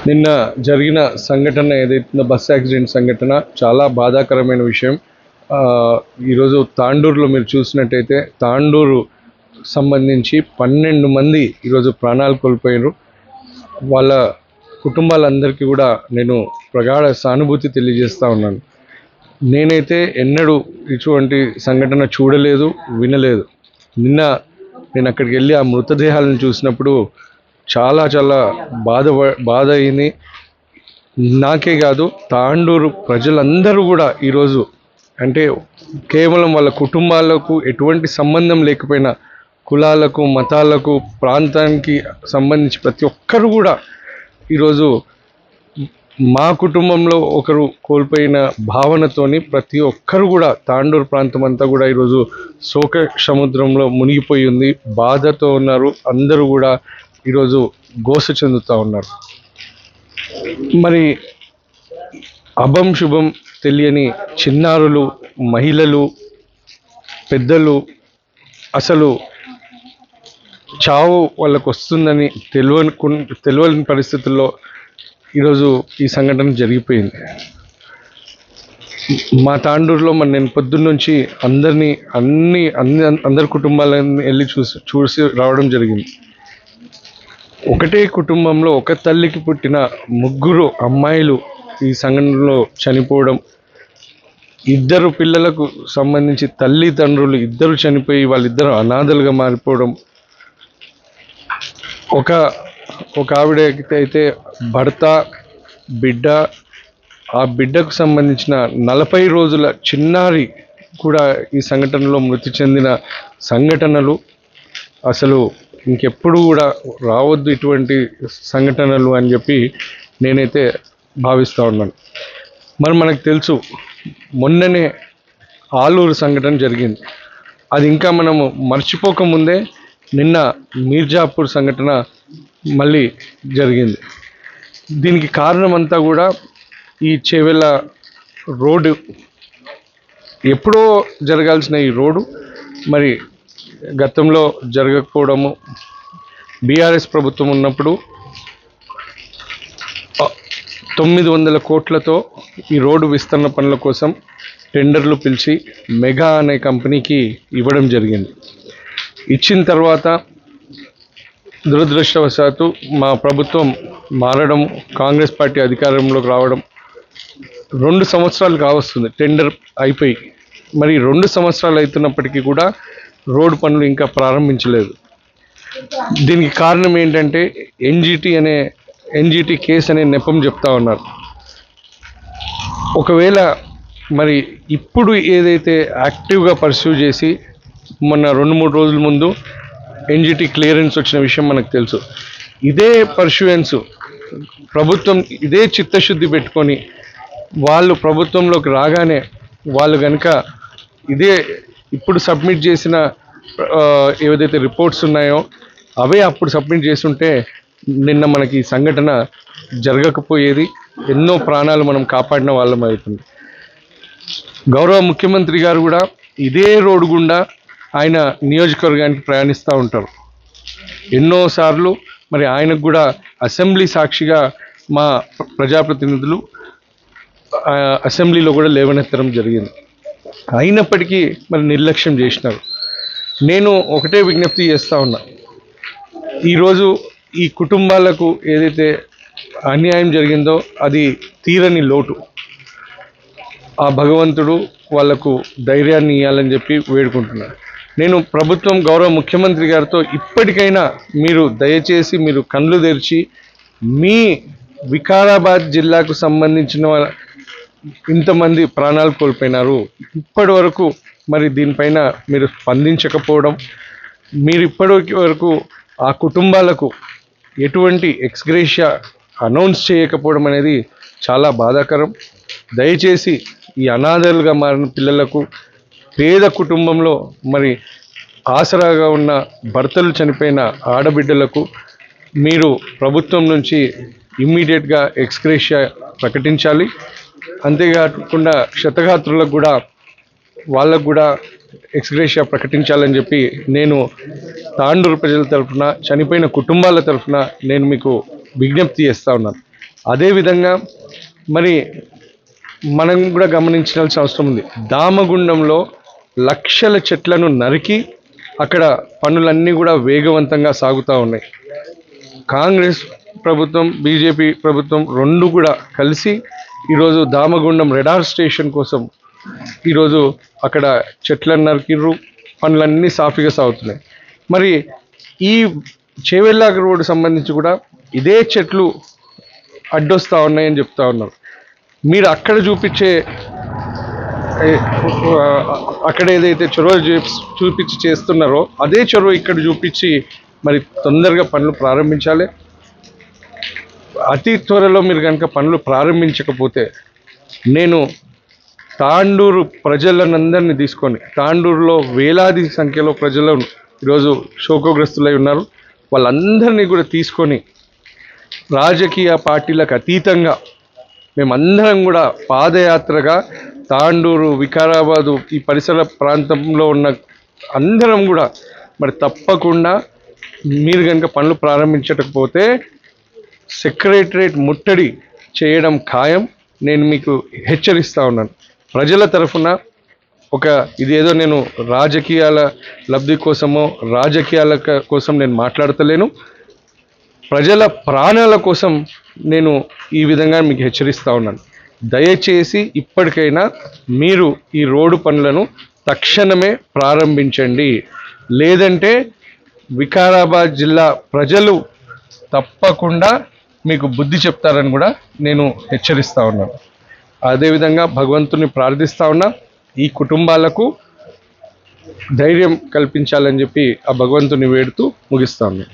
నిన్న జరిగిన సంఘటన ఏదైతుందో బస్ యాక్సిడెంట్ సంఘటన చాలా బాధాకరమైన విషయం. ఈరోజు తాండూరులో మీరు చూసినట్టయితే తాండూరు సంబంధించి 12 మంది ఈరోజు ప్రాణాలు కోల్పోయారు. వాళ్ళ కుటుంబాలందరికీ కూడా నేను ప్రగాఢ సానుభూతి తెలియజేస్తూ ఉన్నాను. నేనైతే ఎన్నడూ ఇటువంటి సంఘటన చూడలేదు, వినలేదు. నిన్న నేను అక్కడికి వెళ్ళి ఆ మృతదేహాలను చూసినప్పుడు చాలా చాలా బాధ అయింది. నాకే కాదు, తాండూరు ప్రజలందరూ కూడా ఈరోజు అంటే కేవలం వాళ్ళ కుటుంబాలకు ఎటువంటి సంబంధం లేకపోయినా, కులాలకు, మతాలకు, ప్రాంతానికి సంబంధించి ప్రతి ఒక్కరు కూడా ఈరోజు మా కుటుంబంలో ఒకరు కోల్పోయిన భావనతోని ప్రతి ఒక్కరు కూడా తాండూరు ప్రాంతం అంతా కూడా ఈరోజు శోక సముద్రంలో మునిగిపోయి ఉంది. బాధతో ఉన్నారు. అందరూ కూడా ఈరోజు గోస చెందుతూ ఉన్నారు. మరి అభం శుభం తెలియని చిన్నారులు, మహిళలు, పెద్దలు అసలు చావు వాళ్ళకు వస్తుందని తెలియని పరిస్థితుల్లో ఈరోజు ఈ సంఘటన జరిగిపోయింది. మా తాండూరులో నేను పొద్దున్నుంచి అందరి కుటుంబాలను వెళ్ళి చూసి రావడం జరిగింది. ఒకటే కుటుంబంలో ఒక తల్లికి పుట్టిన 3 అమ్మాయిలు ఈ సంఘటనలో చనిపోవడం, 2 పిల్లలకు సంబంధించి తల్లిదండ్రులు ఇద్దరు చనిపోయి వాళ్ళిద్దరు అనాథలుగా మారిపోవడం, ఒక ఆవిడకైతే భర్త, బిడ్డ, ఆ బిడ్డకు సంబంధించిన 40 రోజుల చిన్నారి కూడా ఈ సంఘటనలో మృతి చెందిన సంఘటనలు అసలు ఇంకెప్పుడు కూడా రావద్దు ఇటువంటి సంఘటనలు అని చెప్పి నేనైతే భావిస్తూ ఉన్నాను. మరి మనకు తెలుసు, మొన్ననే ఆలూరు సంఘటన జరిగింది. అది ఇంకా మనము మర్చిపోకముందే నిన్న మీర్జాపూర్ సంఘటన మళ్ళీ జరిగింది. దీనికి కారణం అంతా కూడా ఈ చేవెళ్ళ రోడ్డు, ఎప్పుడో జరగాల్సిన ఈ రోడ్డు మరి గతంలో జరగకపోవడము, బీఆర్ఎస్ ప్రభుత్వం ఉన్నప్పుడు 900 కోట్లతో ఈ రోడ్డు విస్తరణ పనుల కోసం టెండర్లు పిలిచి మెగా అనే కంపెనీకి ఇవ్వడం జరిగింది. ఇచ్చిన తర్వాత దురదృష్టవశాత్తు మా ప్రభుత్వం మారడం, కాంగ్రెస్ పార్టీ అధికారంలోకి రావడం 2 సంవత్సరాలు కావస్తుంది టెండర్ అయిపోయి. మరి 2 సంవత్సరాలు అవుతున్నప్పటికీ కూడా రోడ్డు పనులు ఇంకా ప్రారంభించలేదు. దీనికి కారణం ఏంటంటే ఎన్జిటి కేసు అనే నెపం చెప్తా ఉన్నారు. ఒకవేళ మరి ఇప్పుడు ఏదైతే యాక్టివ్గా పర్స్యూ చేసి మొన్న 2-3 రోజుల ముందు ఎన్జిటి క్లియరెన్స్ వచ్చిన విషయం మనకు తెలుసు. ఇదే పర్స్యూయెన్స్ ప్రభుత్వం ఇదే చిత్తశుద్ధి పెట్టుకొని వాళ్ళు ప్రభుత్వంలోకి రాగానే వాళ్ళు కనుక ఇదే ఇప్పుడు సబ్మిట్ చేసిన ఏవైతే రిపోర్ట్స్ ఉన్నాయో అవే అప్పుడు సబ్మిట్ చేస్తుంటే నిన్న మనకి ఈ సంఘటన జరగకపోయేది. ఎన్నో ప్రాణాలు మనం కాపాడిన వాళ్ళం అవుతుంది. గౌరవ ముఖ్యమంత్రి గారు కూడా ఇదే రోడ్డు గుండా ఆయన నియోజకవర్గానికి ప్రయాణిస్తూ ఉంటారు ఎన్నోసార్లు. మరి ఆయనకు కూడా అసెంబ్లీ సాక్షిగా మా ప్రజాప్రతినిధులు అసెంబ్లీలో కూడా లేవనెత్తడం జరిగింది. అయినప్పటికీ మరి నిర్లక్ష్యం చేసినారు. నేను ఒకటే విజ్ఞప్తి చేస్తూ ఉన్నా, ఈరోజు ఈ కుటుంబాలకు ఏదైతే అన్యాయం జరిగిందో అది తీరని లోటు. ఆ భగవంతుడు వాళ్లకు ధైర్యాన్ని ఇవ్వాలని చెప్పి వేడుకుంటున్నాను. నేను ప్రభుత్వం, గౌరవ ముఖ్యమంత్రి గారితో ఇప్పటికైనా మీరు దయచేసి మీరు కళ్ళు తెరిచి మీ వికారాబాద్ జిల్లాకు సంబంధించిన ఇంతమంది ప్రాణాలు కోల్పోయినారు, ఇప్పటి వరకు మరి దీనిపైన మీరు స్పందించకపోవడం, మీరు ఇప్పటి వరకు ఆ కుటుంబాలకు ఎటువంటి ఎక్స్గ్రేషియా అనౌన్స్ చేయకపోవడం అనేది చాలా బాధాకరం. దయచేసి ఈ అనాథలుగా మారిన పిల్లలకు, పేద కుటుంబంలో మరి ఆసరాగా ఉన్న భర్తలు చనిపోయిన ఆడబిడ్డలకు మీరు ప్రభుత్వం నుంచి ఇమ్మీడియట్గా ఎక్స్గ్రేషియా ప్రకటించాలి. అంతేకాకుండా క్షతగాత్రులకు కూడా వాళ్ళకు కూడా ఎక్స్గ్రేషియా ప్రకటించాలని చెప్పి నేను తాండూరు ప్రజల తరఫున, చనిపోయిన కుటుంబాల తరఫున నేను మీకు విజ్ఞప్తి చేస్తూ ఉన్నాను. అదేవిధంగా మరి మనం కూడా గమనించాల్సిన అవసరం ఉంది. దామగుండంలో లక్షల చెట్లను నరికి అక్కడ పనులన్నీ కూడా వేగవంతంగా సాగుతూ ఉన్నాయి. కాంగ్రెస్ ప్రభుత్వం, బీజేపీ ప్రభుత్వం రెండు కూడా కలిసి ఈరోజు దామగుండం రెడార్ స్టేషన్ కోసం ఈరోజు అక్కడ చెట్లను నరికిర్రు, పనులన్నీ సాఫీగా సాగుతున్నాయి. మరి ఈ చేవెళ్ళ రోడ్డు సంబంధించి కూడా ఇదే చెట్లు అడ్డొస్తూ ఉన్నాయని చెప్తా ఉన్నారు. మీరు అక్కడ చూపించే అక్కడ ఏదైతే చొరవ చూపించి చేస్తున్నారో అదే చొరవ ఇక్కడ చూపించి మరి తొందరగా పనులు ప్రారంభించాలి. అతి త్వరలో మీరు కనుక పనులు ప్రారంభించకపోతే నేను తాండూరు ప్రజలనందరినీ తీసుకొని, తాండూరులో వేలాది సంఖ్యలో ప్రజలు ఈరోజు శోకగ్రస్తులై ఉన్నారు, వాళ్ళందరినీ కూడా తీసుకొని రాజకీయ పార్టీలకు అతీతంగా మేమందరం కూడా పాదయాత్రగా తాండూరు, వికారాబాదు ఈ పరిసర ప్రాంతంలో ఉన్న అందరం కూడా మరి తప్పకుండా మీరు కనుక పనులు ప్రారంభించకపోతే సెక్రటరేట్ ముట్టడి చేయడం ఖాయం. నేను మీకు హెచ్చరిస్తూ ఉన్నాను. ప్రజల తరఫున ఇదేదో నేను రాజకీయాల లబ్ధి కోసమో రాజకీయాల కోసం నేను మాట్లాడతలేను. ప్రజల ప్రాణాల కోసం నేను ఈ విధంగా మీకు హెచ్చరిస్తూ ఉన్నాను. దయచేసి ఇప్పటికైనా మీరు ఈ రోడ్డు పనులను తక్షణమే ప్రారంభించండి, లేదంటే వికారాబాద్ జిల్లా ప్రజలు తప్పకుండా మీకు బుద్ధి చెప్తారని కూడా నేను హెచ్చరిస్తూ ఉన్నాను. అదేవిధంగా భగవంతుని ప్రార్థిస్తూ ఉన్నా, ఈ కుటుంబాలకు ధైర్యం కల్పించాలని చెప్పి ఆ భగవంతుని వేడుతూ ముగిస్తాను.